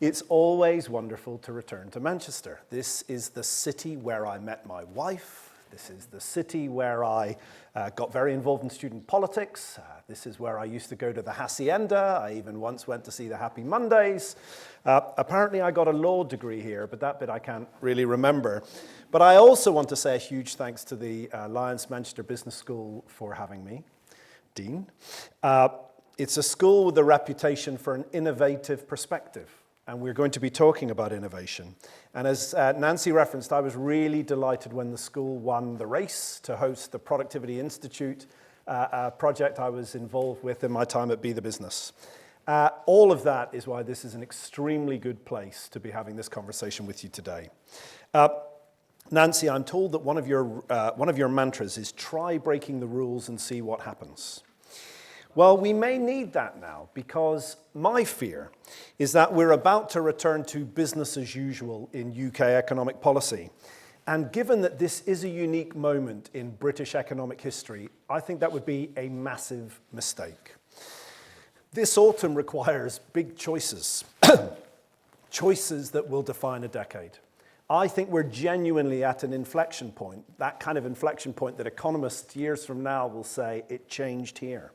It's always wonderful to return to Manchester. This is the city where I met my wife. This is the city where I got very involved in student politics. This is where I used to go to the Hacienda. I even once went to see the Happy Mondays. Apparently I got a law degree here, but that bit I can't really remember. But I also want to say a huge thanks to the Alliance Manchester Business School for having me, Dean. It's a school with a reputation for an innovative perspective. And we're going to be talking about innovation. And as Nancy referenced, I was really delighted when the school won the race to host the Productivity Institute, a project I was involved with in my time at Be The Business. All of that is why this is an extremely good place to be having this conversation with you today. Nancy, I'm told that one of your mantras is try breaking the rules and see what happens. Well, we may need that now, because my fear is that we're about to return to business as usual in UK economic policy. And given that this is a unique moment in British economic history, I think that would be a massive mistake. This autumn requires big choices, choices that will define a decade. I think we're genuinely at an inflection point, that kind of inflection point that economists years from now will say it changed here.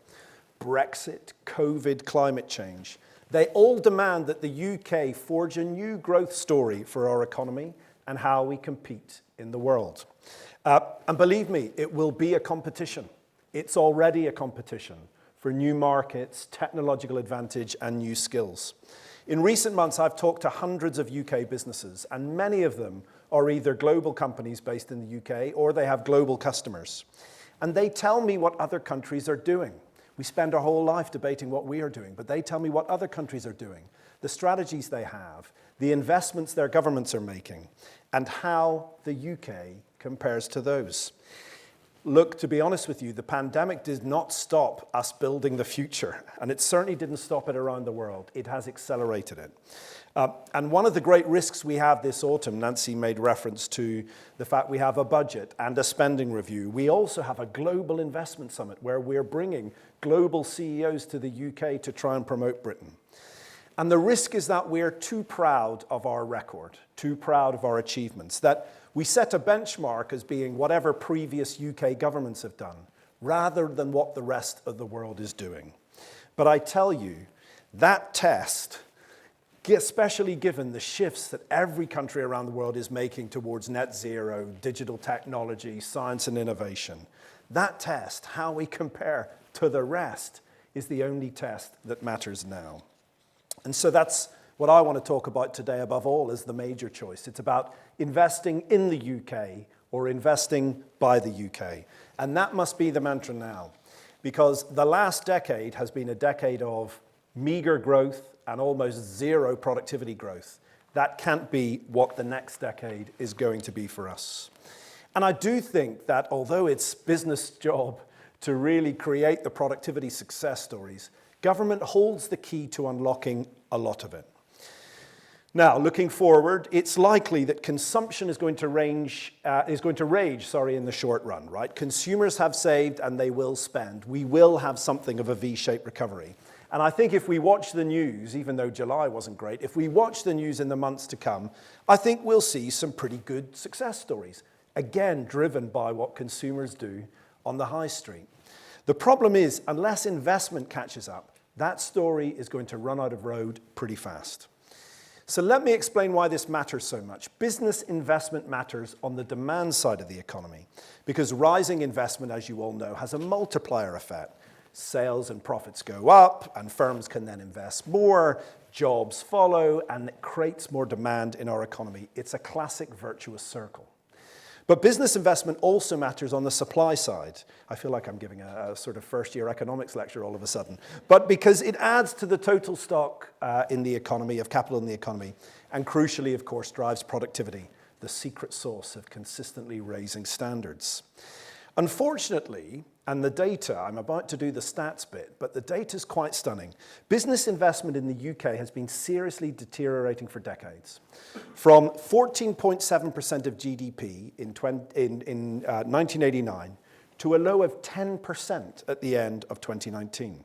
Brexit, COVID, climate change. They all demand that the UK forge a new growth story for our economy and how we compete in the world. And believe me, it will be a competition. It's already a competition for new markets, technological advantage, and new skills. In recent months, I've talked to hundreds of UK businesses, and many of them are either global companies based in the UK or they have global customers. And they tell me what other countries are doing. We spend our whole life debating what we are doing, but they tell me what other countries are doing, the strategies they have, the investments their governments are making, and how the UK compares to those. Look, to be honest with you, the pandemic did not stop us building the future, and it certainly didn't stop it around the world. It has accelerated it. And one of the great risks we have this autumn, Nancy made reference to the fact we have a budget and a spending review. We also have a global investment summit where we're bringing global CEOs to the UK to try and promote Britain. And the risk is that we're too proud of our record, too proud of our achievements, that we set a benchmark as being whatever previous UK governments have done, rather than what the rest of the world is doing. But I tell you, that test, especially given the shifts that every country around the world is making towards net zero, digital technology, science and innovation, that test, how we compare to the rest, is the only test that matters now. And so that's what I want to talk about today above all is the major choice. It's about investing in the UK or investing by the UK. And that must be the mantra now, because the last decade has been a decade of meager growth and almost zero productivity growth. That can't be what the next decade is going to be for us. And I do think that although it's business' job to really create the productivity success stories, government holds the key to unlocking a lot of it. Now, looking forward, it's likely that consumption is going to rage in the short run, right? Consumers have saved and they will spend. We will have something of a V-shaped recovery. And I think if we watch the news, even though July wasn't great, if we watch the news in the months to come, I think we'll see some pretty good success stories, again, driven by what consumers do on the high street. The problem is, unless investment catches up, that story is going to run out of road pretty fast. So let me explain why this matters so much. Business investment matters on the demand side of the economy, because rising investment, as you all know, has a multiplier effect. Sales and profits go up, and firms can then invest more, jobs follow, and it creates more demand in our economy. It's a classic virtuous circle. But business investment also matters on the supply side. I feel like I'm giving a sort of first-year economics lecture all of a sudden. But because it adds to the total stock in the economy, of capital in the economy, and crucially, of course, drives productivity, the secret sauce of consistently raising standards. Unfortunately, and the data, I'm about to do the stats bit, but the data is quite stunning. Business investment in the UK has been seriously deteriorating for decades. From 14.7% of GDP in 1989 to a low of 10% at the end of 2019.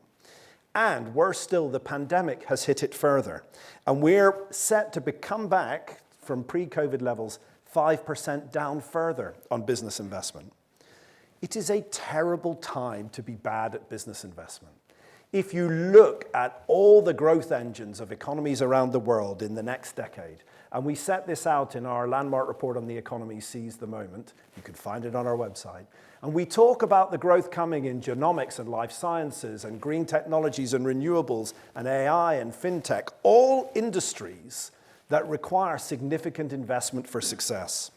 And worse still, the pandemic has hit it further. And we're set to come back from pre-COVID levels 5% down further on business investment. It is a terrible time to be bad at business investment. If you look at all the growth engines of economies around the world in the next decade, and we set this out in our landmark report on the economy Seize the Moment, you can find it on our website, and we talk about the growth coming in genomics and life sciences and green technologies and renewables and AI and fintech, all industries that require significant investment for success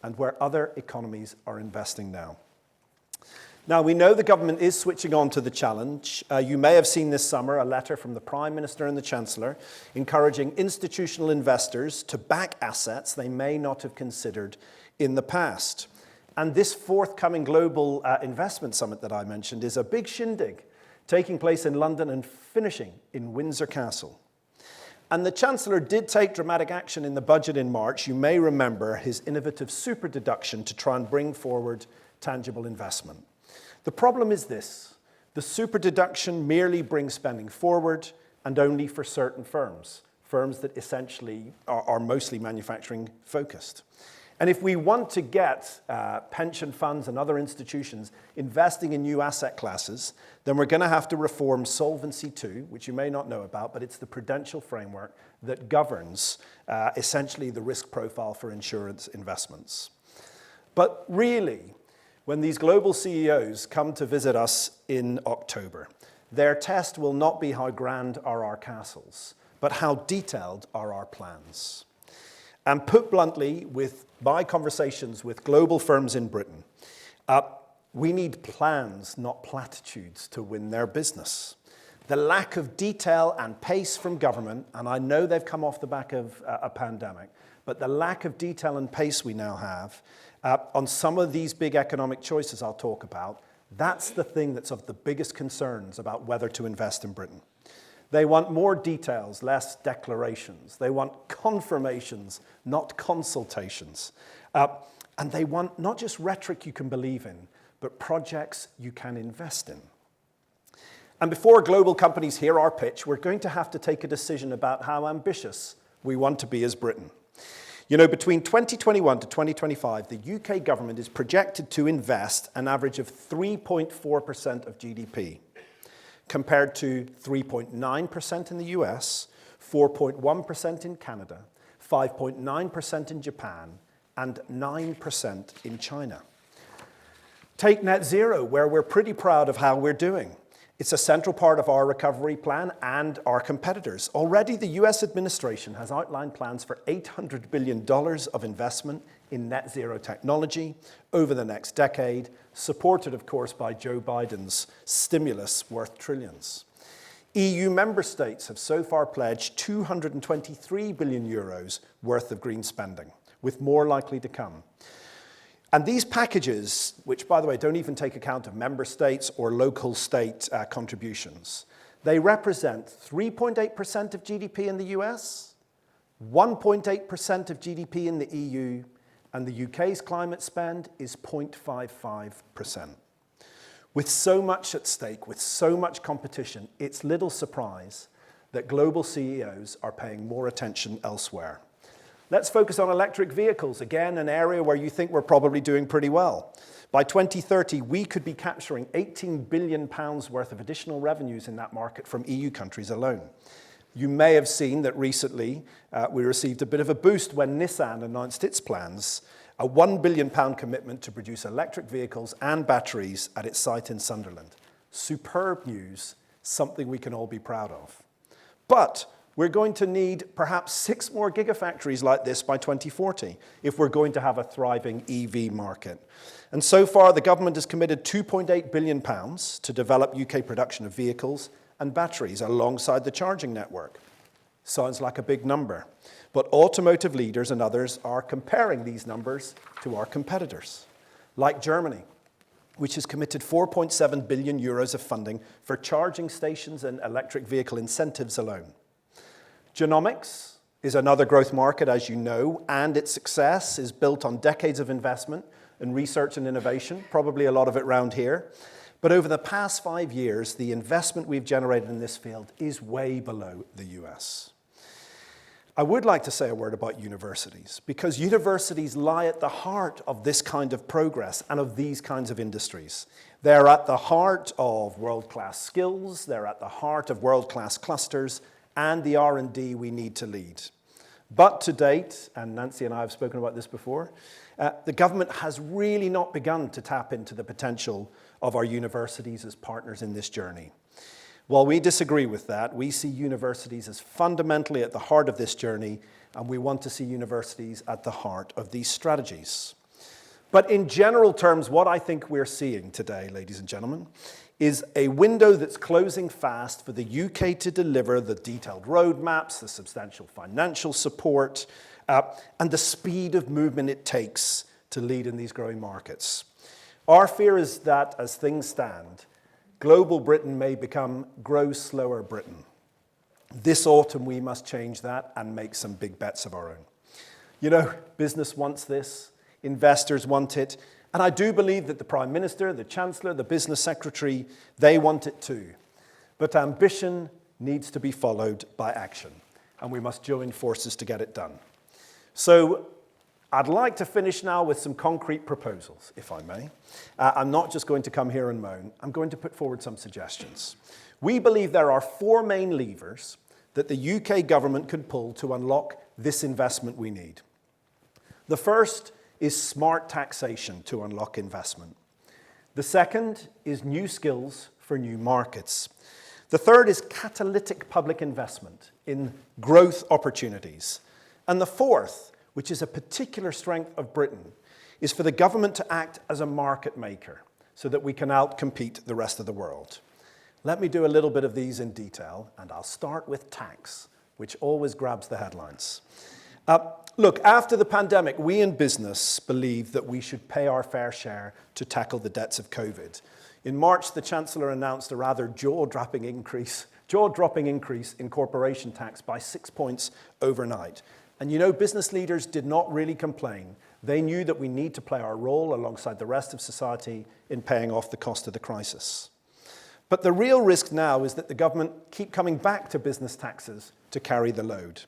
and where other economies are investing now. Now, we know the government is switching on to the challenge. You may have seen this summer a letter from the Prime Minister and the Chancellor encouraging institutional investors to back assets they may not have considered in the past. And this forthcoming Global Investment Summit that I mentioned is a big shindig taking place in London and finishing in Windsor Castle. And the Chancellor did take dramatic action in the budget in March. You may remember his innovative super deduction to try and bring forward tangible investment. The problem is this: the super deduction merely brings spending forward and only for certain firms that essentially are mostly manufacturing focused. And if we want to get pension funds and other institutions investing in new asset classes, then we're going to have to reform Solvency II, which you may not know about, but it's the prudential framework that governs essentially the risk profile for insurance investments. But really, when these global CEOs come to visit us in October, their test will not be how grand are our castles, but how detailed are our plans. And put bluntly, with my conversations with global firms in Britain, we need plans, not platitudes, to win their business. The lack of detail and pace from government, and I know they've come off the back of a pandemic, but the lack of detail and pace we now have on some of these big economic choices I'll talk about, that's the thing that's of the biggest concerns about whether to invest in Britain. They want more details, less declarations. They want confirmations, not consultations. And they want not just rhetoric you can believe in, but projects you can invest in. And before global companies hear our pitch, we're going to have to take a decision about how ambitious we want to be as Britain. You know, between 2021 to 2025, the UK government is projected to invest an average of 3.4% of GDP, compared to 3.9% in the US, 4.1% in Canada, 5.9% in Japan, and 9% in China. Take net zero, where we're pretty proud of how we're doing. It's a central part of our recovery plan and our competitors. Already, the US administration has outlined plans for $800 billion of investment in net zero technology over the next decade, supported, of course, by Joe Biden's stimulus worth trillions. EU member states have so far pledged 223 billion euros worth of green spending, with more likely to come. And these packages, which, by the way, don't even take account of member states or local state contributions, they represent 3.8% of GDP in the US, 1.8% of GDP in the EU, and the UK's climate spend is 0.55%. With so much at stake, with so much competition, it's little surprise that global CEOs are paying more attention elsewhere. Let's focus on electric vehicles, again, an area where you think we're probably doing pretty well. By 2030, we could be capturing £18 billion worth of additional revenues in that market from EU countries alone. You may have seen that recently we received a bit of a boost when Nissan announced its plans, a £1 billion commitment to produce electric vehicles and batteries at its site in Sunderland. Superb news, something we can all be proud of. But we're going to need perhaps 6 more gigafactories like this by 2040 if we're going to have a thriving EV market. And so far, the government has committed £2.8 billion to develop UK production of vehicles and batteries alongside the charging network. Sounds like a big number, but automotive leaders and others are comparing these numbers to our competitors, like Germany, which has committed 4.7 billion euros of funding for charging stations and electric vehicle incentives alone. Genomics is another growth market, as you know, and its success is built on decades of investment in research and innovation, probably a lot of it around here. But over the past 5 years, the investment we've generated in this field is way below the US. I would like to say a word about universities, because universities lie at the heart of this kind of progress and of these kinds of industries. They're at the heart of world-class skills, they're at the heart of world-class clusters, and the R&D we need to lead. But to date, and Nancy and I have spoken about this before, the government has really not begun to tap into the potential of our universities as partners in this journey. While we disagree with that, we see universities as fundamentally at the heart of this journey, and we want to see universities at the heart of these strategies. But in general terms, what I think we're seeing today, ladies and gentlemen, is a window that's closing fast for the UK to deliver the detailed roadmaps, the substantial financial support, and the speed of movement it takes to lead in these growing markets. Our fear is that, as things stand, global Britain may become grow slower Britain. This autumn, we must change that and make some big bets of our own. You know, business wants this, investors want it, and I do believe that the Prime Minister, the Chancellor, the Business Secretary, they want it too. But ambition needs to be followed by action, and we must join forces to get it done. So I'd like to finish now with some concrete proposals, if I may. I'm not just going to come here and moan. I'm going to put forward some suggestions. We believe there are 4 main levers that the UK government could pull to unlock this investment we need. The first is smart taxation to unlock investment. The second is new skills for new markets. The third is catalytic public investment in growth opportunities. And the fourth, which is a particular strength of Britain, is for the government to act as a market maker so that we can outcompete the rest of the world. Let me do a little bit of these in detail, and I'll start with tax, which always grabs the headlines. Look, after the pandemic, we in business believe that we should pay our fair share to tackle the debts of COVID. In March, the Chancellor announced a rather jaw-dropping increase in corporation tax by 6 points overnight. And you know, business leaders did not really complain. They knew that we need to play our role alongside the rest of society in paying off the cost of the crisis. But the real risk now is that the government keep coming back to business taxes to carry the load.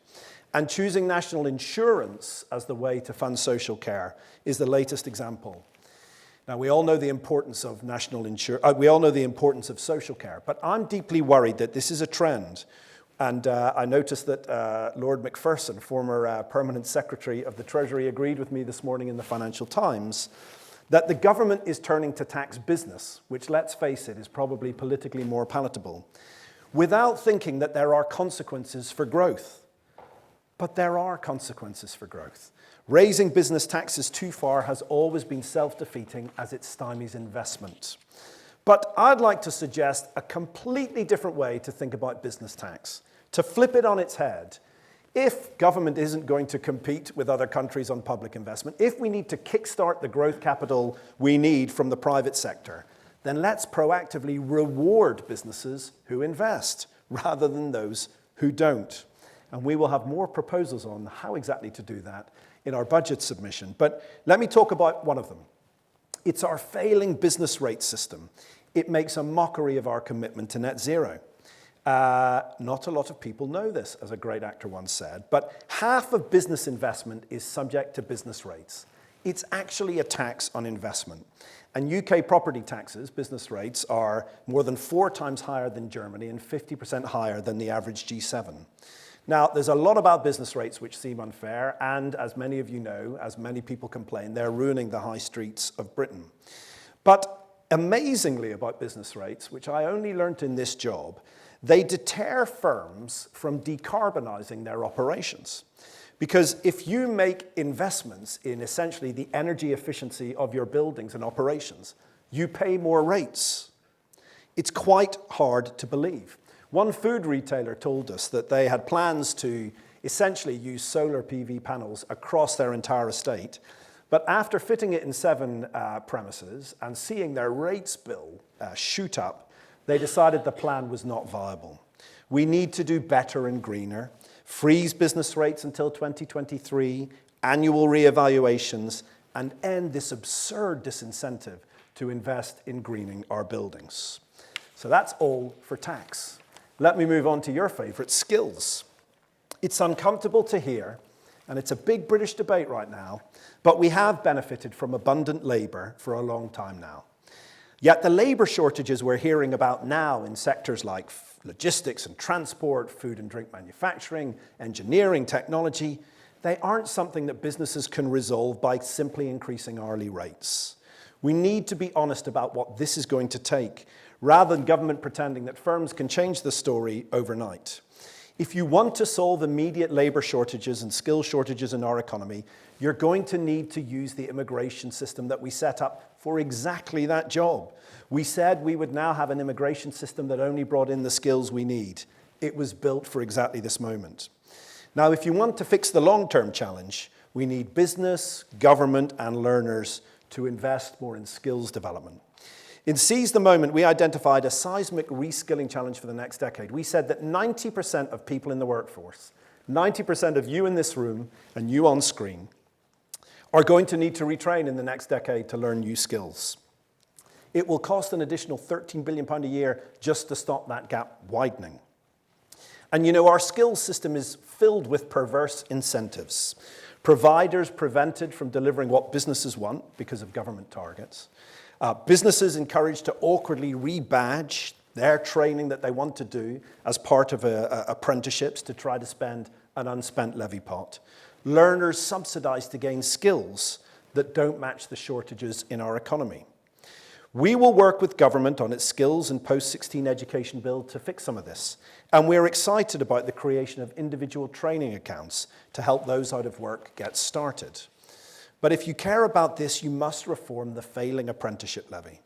And choosing national insurance as the way to fund social care is the latest example. Now, we all know the importance of social care, but I'm deeply worried that this is a trend. And I noticed that Lord Macpherson, former Permanent Secretary of the Treasury, agreed with me this morning in the Financial Times that the government is turning to tax business, which, let's face it, is probably politically more palatable, without thinking that there are consequences for growth. But there are consequences for growth. Raising business taxes too far has always been self-defeating as it stymies investment. But I'd like to suggest a completely different way to think about business tax, to flip it on its head. If government isn't going to compete with other countries on public investment, if we need to kickstart the growth capital we need from the private sector, then let's proactively reward businesses who invest rather than those who don't. And we will have more proposals on how exactly to do that in our budget submission. But let me talk about one of them. It's our failing business rate system. It makes a mockery of our commitment to net zero. Not a lot of people know this, as a great actor once said, but half of business investment is subject to business rates. It's actually a tax on investment. And UK property taxes, business rates, are more than 4 times higher than Germany and 50% higher than the average G7. Now, there's a lot about business rates which seem unfair, and as many of you know, as many people complain, they're ruining the high streets of Britain. But amazingly about business rates, which I only learnt in this job, they deter firms from decarbonising their operations. Because if you make investments in essentially the energy efficiency of your buildings and operations, you pay more rates. It's quite hard to believe. One food retailer told us that they had plans to essentially use solar PV panels across their entire estate, but after fitting it in 7 premises and seeing their rates bill shoot up, they decided the plan was not viable. We need to do better and greener, freeze business rates until 2023, annual reevaluations, and end this absurd disincentive to invest in greening our buildings. So that's all for tax. Let me move on to your favourite, skills. It's uncomfortable to hear, and it's a big British debate right now, but we have benefited from abundant labour for a long time now. Yet the labour shortages we're hearing about now in sectors like logistics and transport, food and drink manufacturing, engineering, technology, they aren't something that businesses can resolve by simply increasing hourly rates. We need to be honest about what this is going to take, rather than government pretending that firms can change the story overnight. If you want to solve immediate labour shortages and skill shortages in our economy, you're going to need to use the immigration system that we set up for exactly that job. We said we would now have an immigration system that only brought in the skills we need. It was built for exactly this moment. Now, if you want to fix the long-term challenge, we need business, government, and learners to invest more in skills development. In Seize the Moment, we identified a seismic reskilling challenge for the next decade. We said that 90% of people in the workforce, 90% of you in this room and you on screen, are going to need to retrain in the next decade to learn new skills. It will cost an additional £13 billion a year just to stop that gap widening. And you know, our skills system is filled with perverse incentives. Providers prevented from delivering what businesses want because of government targets. Businesses encouraged to awkwardly rebadge their training that they want to do as part of apprenticeships to try to spend an unspent levy pot. Learners subsidized to gain skills that don't match the shortages in our economy. We will work with government on its skills and post-16 education bill to fix some of this. And we're excited about the creation of individual training accounts to help those out of work get started. But if you care about this, you must reform the failing apprenticeship levy.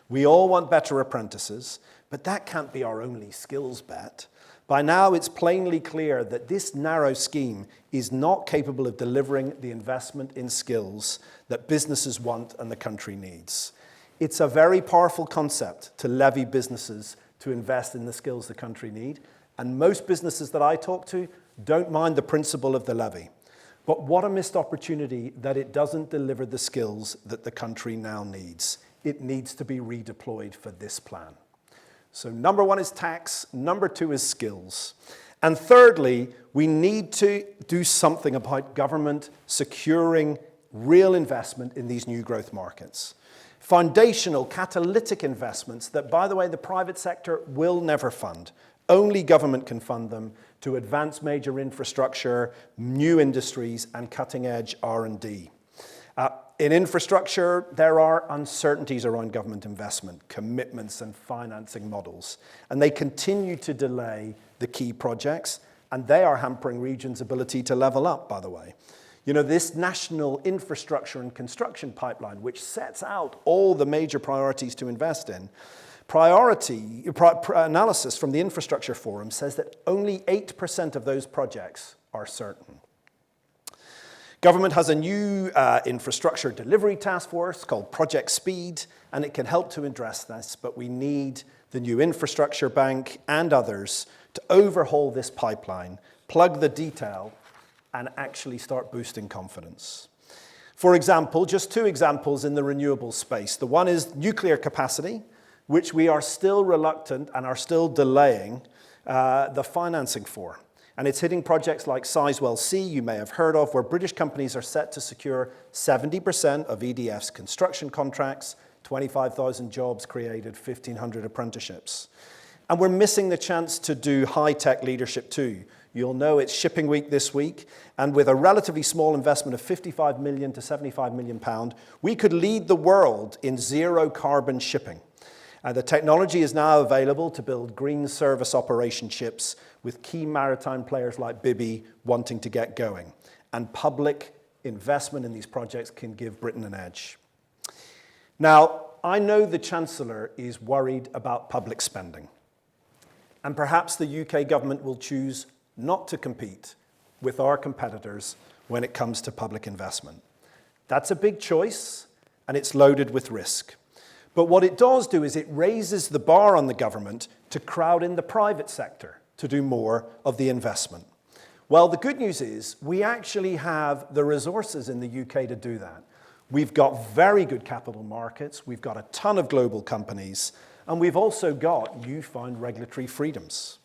We all want better apprentices, but that can't be our only skills bet. By now, it's plainly clear that this narrow scheme is not capable of delivering the investment in skills that businesses want and the country needs. It's a very powerful concept to levy businesses to invest in the skills the country need, and most businesses that I talk to don't mind the principle of the levy. But what a missed opportunity that it doesn't deliver the skills that the country now needs. It needs to be redeployed for this plan. So number one is tax, number two is skills. And thirdly, we need to do something about government securing real investment in these new growth markets. Foundational, catalytic investments that, by the way, the private sector will never fund. Only government can fund them to advance major infrastructure, new industries, and cutting-edge R&D. In infrastructure, there are uncertainties around government investment, commitments, and financing models. And they continue to delay the key projects, and they are hampering regions' ability to level up, by the way. You know, this national infrastructure and construction pipeline, which sets out all the major priorities to invest in, analysis from the Infrastructure Forum says that only 8% of those projects are certain. Government has a new infrastructure delivery task force called Project Speed, and it can help to address this, but we need the new infrastructure bank and others to overhaul this pipeline, plug the detail, and actually start boosting confidence. For example, just two examples in the renewable space. The one is nuclear capacity, which we are still reluctant and are still delaying the financing for. And it's hitting projects like Sizewell C, you may have heard of, where British companies are set to secure 70% of EDF's construction contracts, 25,000 jobs created, 1,500 apprenticeships. And we're missing the chance to do high-tech leadership too. You'll know it's Shipping Week this week, and with a relatively small investment of £55 million to £75 million, we could lead the world in zero-carbon shipping. The technology is now available to build green service operation ships with key maritime players like Bibby wanting to get going. And public investment in these projects can give Britain an edge. Now, I know the Chancellor is worried about public spending. And perhaps the UK government will choose not to compete with our competitors when it comes to public investment. That's a big choice, and it's loaded with risk. But what it does do is it raises the bar on the government to crowd in the private sector to do more of the investment. Well, the good news is we actually have the resources in the UK to do that. We've got very good capital markets, we've got a ton of global companies, and we've also got newfound regulatory freedoms.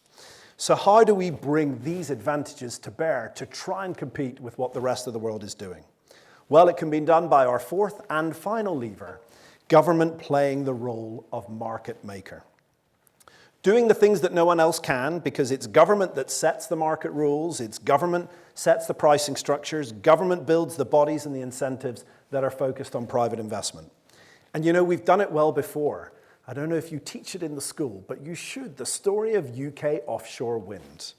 So how do we bring these advantages to bear to try and compete with what the rest of the world is doing? Well, it can be done by our fourth and final lever, government playing the role of market maker. Doing the things that no one else can, because it's government that sets the market rules, it's government sets the pricing structures, government builds the bodies and the incentives that are focused on private investment. And you know, we've done it well before. I don't know if you teach it in the school, but you should. The story of UK offshore wind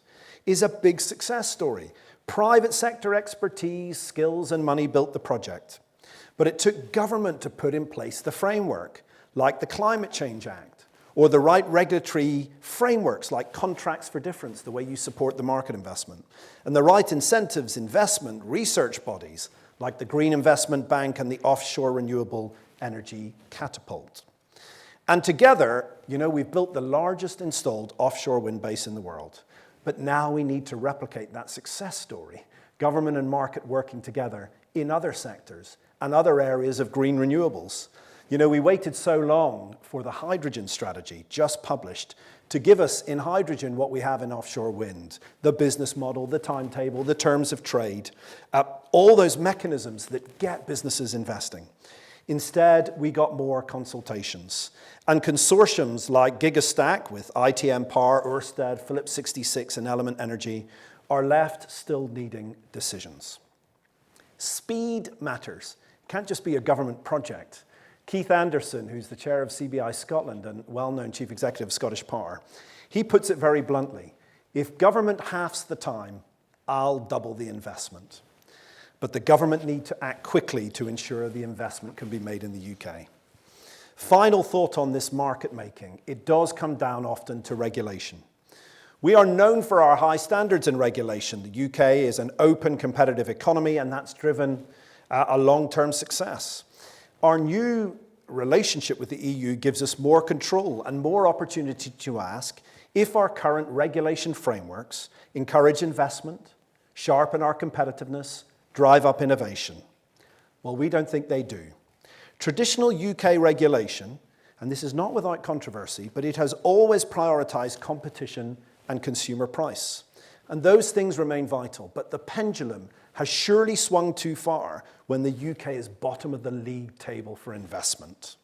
is a big success story. Private sector expertise, skills, and money built the project. But it took government to put in place the framework, like the Climate Change Act, or the right regulatory frameworks, like contracts for difference, the way you support the market investment, and the right incentives, investment, research bodies, like the Green Investment Bank and the Offshore Renewable Energy Catapult. And together, you know, we've built the largest installed offshore wind base in the world. But now we need to replicate that success story, government and market working together in other sectors and other areas of green renewables. You know, we waited so long for the hydrogen strategy, just published, to give us in hydrogen what we have in offshore wind, the business model, the timetable, the terms of trade, all those mechanisms that get businesses investing. Instead, we got more consultations. And consortiums like Gigastack with ITM Power, Ørsted, Phillips 66, and Element Energy are left still needing decisions. Speed matters. It can't just be a government project. Keith Anderson, who's the chair of CBI Scotland and well-known chief executive of Scottish Power, he puts it very bluntly. If government halves the time, I'll double the investment. But the government need to act quickly to ensure the investment can be made in the UK. Final thought on this market making. It does come down often to regulation. We are known for our high standards in regulation. The UK is an open, competitive economy, and that's driven a long-term success. Our new relationship with the EU gives us more control and more opportunity to ask if our current regulation frameworks encourage investment, sharpen our competitiveness, drive up innovation. Well, we don't think they do. Traditional UK regulation, and this is not without controversy, but it has always prioritized competition and consumer price. And those things remain vital, but the pendulum has surely swung too far when the UK is bottom of the league table for investment.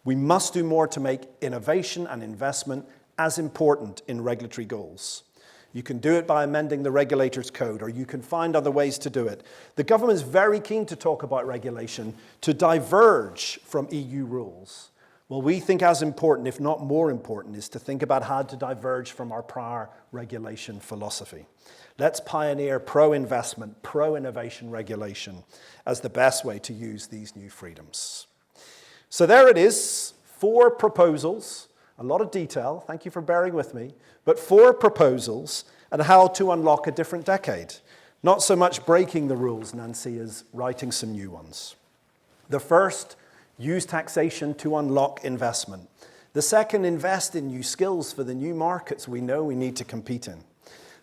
We must do more to make innovation and investment as important in regulatory goals. You can do it by amending the regulator's code, or you can find other ways to do it. The government is very keen to talk about regulation to diverge from EU rules. Well, we think as important, if not more important, is to think about how to diverge from our prior regulation philosophy. Let's pioneer pro-investment, pro-innovation regulation as the best way to use these new freedoms. So there it is, 4 proposals. A lot of detail, thank you for bearing with me, but 4 proposals on how to unlock a different decade. Not so much breaking the rules, Nancy, as writing some new ones. The first, use taxation to unlock investment. The second, invest in new skills for the new markets we know we need to compete in.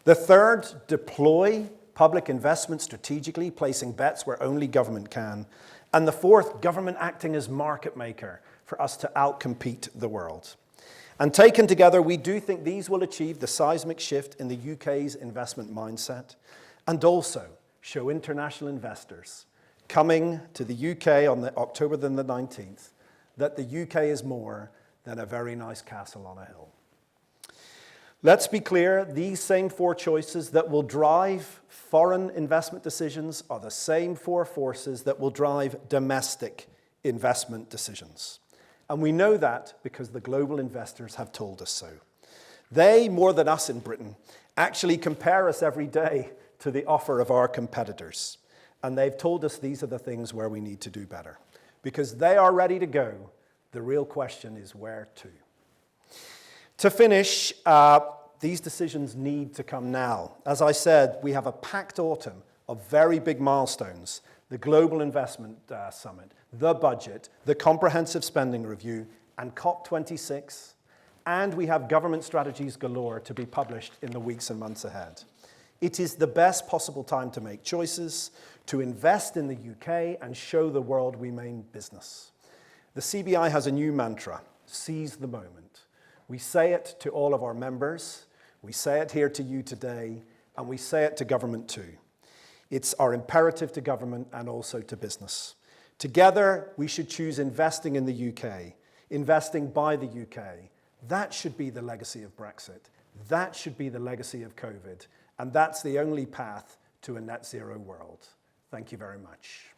The third, deploy public investment strategically, placing bets where only government can. And the fourth, government acting as market maker for us to outcompete the world. And taken together, we do think these will achieve the seismic shift in the UK's investment mindset and also show international investors coming to the UK on October the 19th that the UK is more than a very nice castle on a hill. Let's be clear, these same 4 choices that will drive foreign investment decisions are the same 4 forces that will drive domestic investment decisions. And we know that because the global investors have told us so. They, more than us in Britain, actually compare us every day to the offer of our competitors. And they've told us these are the things where we need to do better. Because they are ready to go, the real question is where to. To finish, these decisions need to come now. As I said, we have a packed autumn of very big milestones. The Global Investment Summit, the budget, the comprehensive spending review, and COP26, and we have government strategies galore to be published in the weeks and months ahead. It is the best possible time to make choices, to invest in the UK and show the world we mean business. The CBI has a new mantra, seize the moment. We say it to all of our members, we say it here to you today, and we say it to government too. It's our imperative to government and also to business. Together, we should choose investing in the UK, investing by the UK. That should be the legacy of Brexit. That should be the legacy of COVID. And that's the only path to a net zero world. Thank you very much.